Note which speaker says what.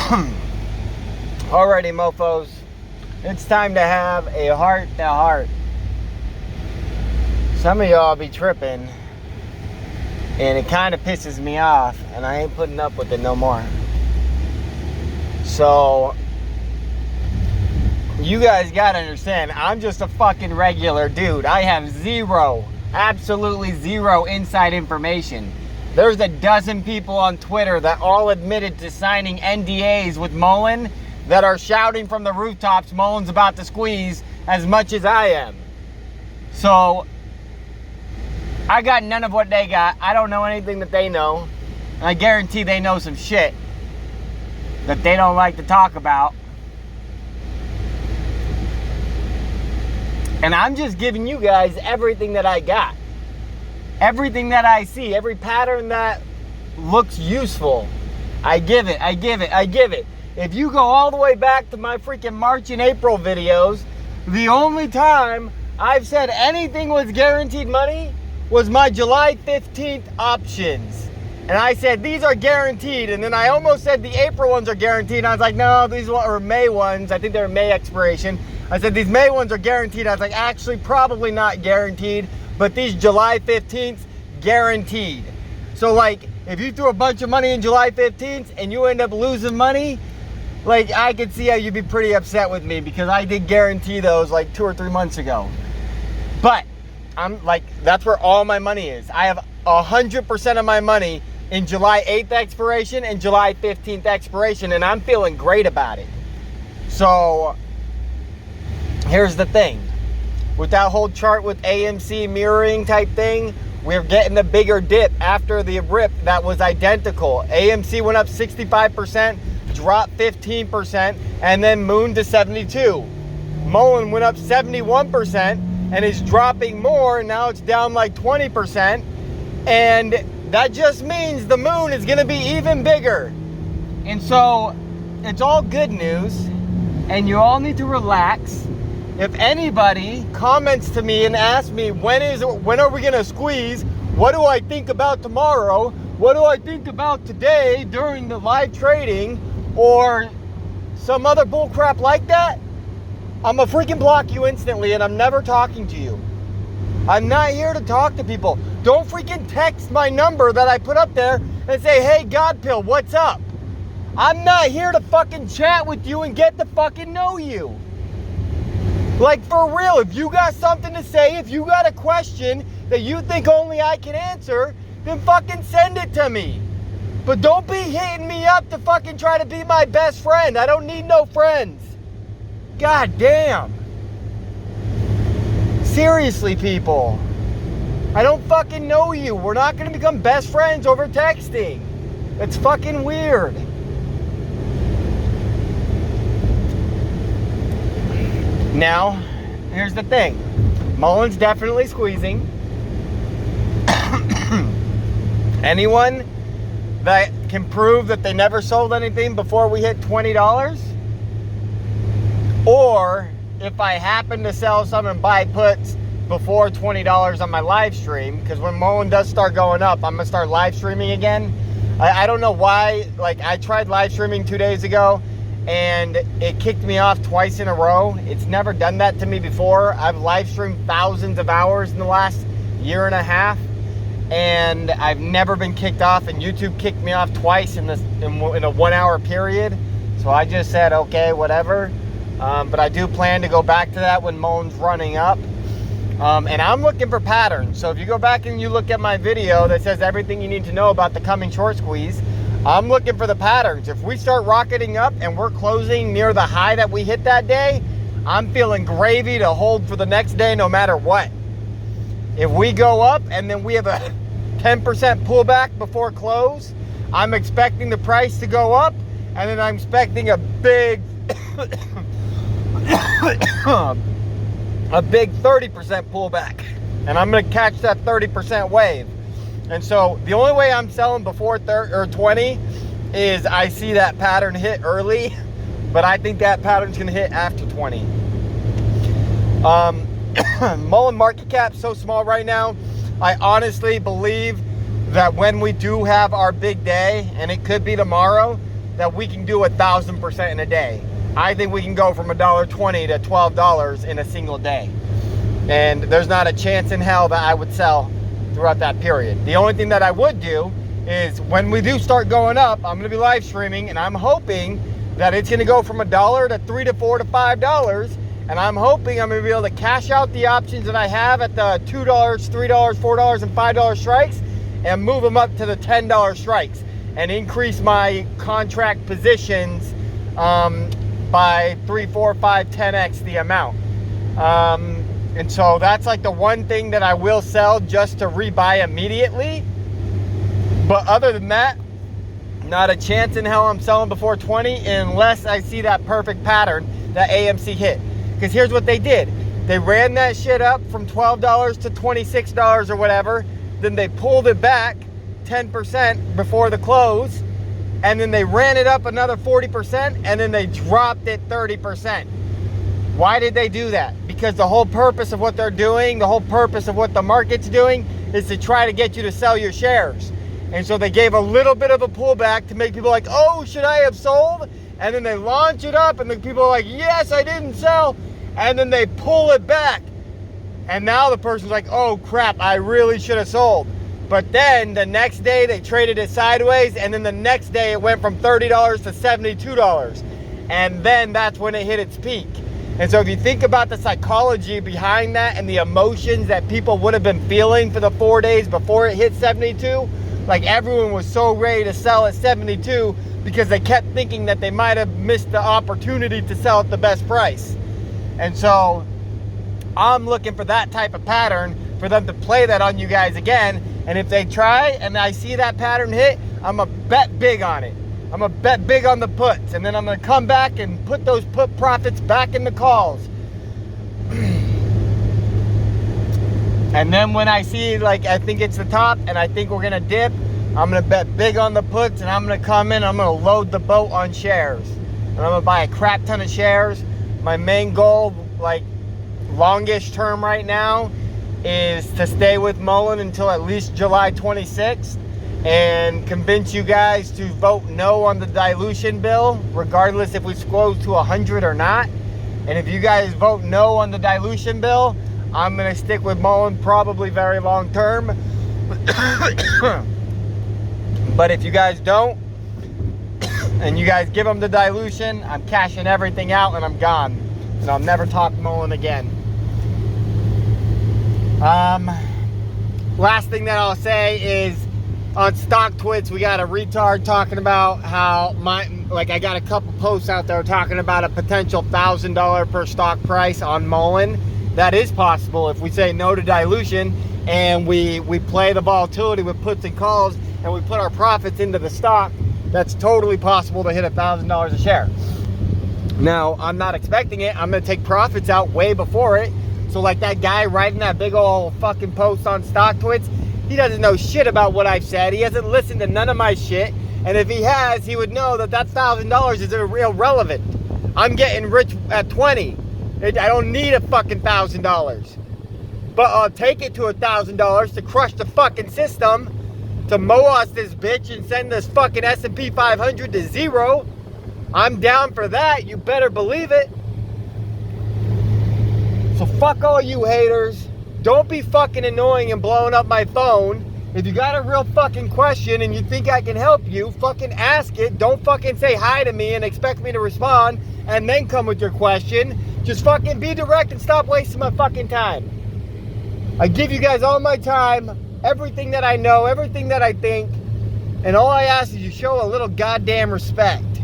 Speaker 1: Alrighty, mofos. It's time to have a heart-to-heart. Some of y'all be tripping, and it kind of pisses me off, and I ain't putting up with it no more. So, you guys gotta understand, I'm just a fucking regular dude. I have absolutely zero inside information. There's a dozen people on Twitter that all admitted to signing NDAs with MULN that are shouting from the rooftops MULN's about to squeeze as much as I am. So, I got none of what they got. I don't know anything that they know. And I guarantee they know some shit that they don't like to talk about. And I'm just giving you guys everything that I got. Everything that I see, every pattern that looks useful, I give it. If you go all the way back to my freaking March and April videos, the only time I've said anything was guaranteed money was my July 15th options. And I said, these are guaranteed. And then I almost said the April ones are guaranteed. And I was like, no, these are May ones. I think they're May expiration. I said, these May ones are guaranteed. I was like, actually, probably not guaranteed. But these July 15th, guaranteed. So, like, if you threw a bunch of money in July 15th and you end up losing money, like, I could see how you'd be pretty upset with me because I did guarantee those, like, 2 or 3 months ago. But, I'm, like, that's where all my money is. I have 100% of my money in July 8th expiration and July 15th expiration, and I'm feeling great about it. So, here's the thing. With that whole chart with AMC mirroring type thing, we're getting the bigger dip after the rip that was identical. AMC went up 65%, dropped 15%, and then mooned to 72. MULN went up 71% and is dropping more. Now it's down like 20%. And that just means the moon is going to be even bigger. And so it's all good news, and you all need to relax. If anybody comments to me and asks me, when are we going to squeeze? What do I think about tomorrow? What do I think about today during the live trading? Or some other bullcrap like that? I'm going to freaking block you instantly, and I'm never talking to you. I'm not here to talk to people. Don't freaking text my number that I put up there and say, hey, Godpill, what's up? I'm not here to fucking chat with you and get to fucking know you. Like, for real, if you got something to say, if you got a question that you think only I can answer, then fucking send it to me. But don't be hitting me up to fucking try to be my best friend. I don't need no friends. God damn. Seriously, people. I don't fucking know you. We're not going to become best friends over texting. That's fucking weird. Now, here's the thing. MULN's definitely squeezing. Anyone that can prove that they never sold anything before we hit $20, or if I happen to sell some and buy puts before $20 on my live stream, because when MULN does start going up, I'm going to start live streaming again. I don't know why. Like, I tried live streaming 2 days ago, and it kicked me off twice in a row. It's never done that to me before. I've live streamed thousands of hours in the last year and a half, and I've never been kicked off, and YouTube kicked me off twice in a 1 hour period. So I just said, okay, whatever. But I do plan to go back to that when MULN's running up. And I'm looking for patterns. So if you go back and you look at my video that says everything you need to know about the coming short squeeze, I'm looking for the patterns. If we start rocketing up and we're closing near the high that we hit that day, I'm feeling gravy to hold for the next day no matter what. If we go up and then we have a 10% pullback before close, I'm expecting the price to go up, and then I'm expecting a big a big 30% pullback, and I'm going to catch that 30% wave. And so the only way I'm selling before 20 is I see that pattern hit early, but I think that pattern's going to hit after 20. MULN market cap so small right now. I honestly believe that when we do have our big day, and it could be tomorrow, that we can do 1,000% in a day. I think we can go from $1.20 to $12 in a single day. And there's not a chance in hell that I would sell throughout that period. The only thing that I would do is when we do start going up, I'm gonna be live streaming, and I'm hoping that it's gonna go from $1 to $3 to $4 to $5. And I'm hoping I'm gonna be able to cash out the options that I have at the $2, $3, $4, and $5 strikes, and move them up to the $10 strikes, and increase my contract positions by 3, 4, 5, 10x the amount. And so that's like the one thing that I will sell just to rebuy immediately. But other than that, not a chance in hell I'm selling before 20 unless I see that perfect pattern that AMC hit. Because here's what they did. They ran that shit up from $12 to $26 or whatever. Then they pulled it back 10% before the close. And then they ran it up another 40%. And then they dropped it 30%. Why did they do that? Because the whole purpose of what they're doing, the whole purpose of what the market's doing, is to try to get you to sell your shares. And so they gave a little bit of a pullback to make people like, oh, should I have sold? And then they launch it up and the people are like, yes, I didn't sell. And then they pull it back. And now the person's like, oh crap, I really should have sold. But then the next day they traded it sideways, and then the next day it went from $30 to $72. And then that's when it hit its peak. And so if you think about the psychology behind that and the emotions that people would have been feeling for the 4 days before it hit 72, like everyone was so ready to sell at 72 because they kept thinking that they might have missed the opportunity to sell at the best price. And so I'm looking for that type of pattern for them to play that on you guys again. And if they try and I see that pattern hit, I'm gonna bet big on it. I'm gonna bet big on the puts, and then I'm gonna come back and put those put profits back in the calls. And then when I see, like, I think it's the top and I think we're gonna dip, I'm gonna bet big on the puts, and I'm gonna come in, I'm gonna load the boat on shares. And I'm gonna buy a crap ton of shares. My main goal, like longish term right now, is to stay with MULN until at least July 26th. And convince you guys to vote no on the dilution bill, regardless if we scroll to 100 or not. And if you guys vote no on the dilution bill, I'm gonna stick with MULN probably very long term. But if you guys don't, and you guys give them the dilution, I'm cashing everything out and I'm gone. And I'll never talk MULN again. Last thing that I'll say is, on Stock Twits, we got a retard talking about how I got a couple posts out there talking about a potential $1,000 per stock price on MULN. That is possible if we say no to dilution and we play the volatility with puts and calls and we put our profits into the stock. That's totally possible to hit $1,000 a share. Now, I'm not expecting it. I'm gonna take profits out way before it. So like that guy writing that big old fucking post on Stock Twits, he doesn't know shit about what I've said. He hasn't listened to none of my shit. And if he has, he would know that that $1,000 is irrelevant. I'm getting rich at 20. I don't need a fucking $1,000. But I'll take it to $1,000 to crush the fucking system, to MOAS this bitch and send this fucking S&P 500 to zero. I'm down for that. You better believe it. So fuck all you haters. Don't be fucking annoying and blowing up my phone. If you got a real fucking question and you think I can help you, fucking ask it. Don't fucking say hi to me and expect me to respond and then come with your question. Just fucking be direct and stop wasting my fucking time. I give you guys all my time, everything that I know, everything that I think, and all I ask is you show a little goddamn respect.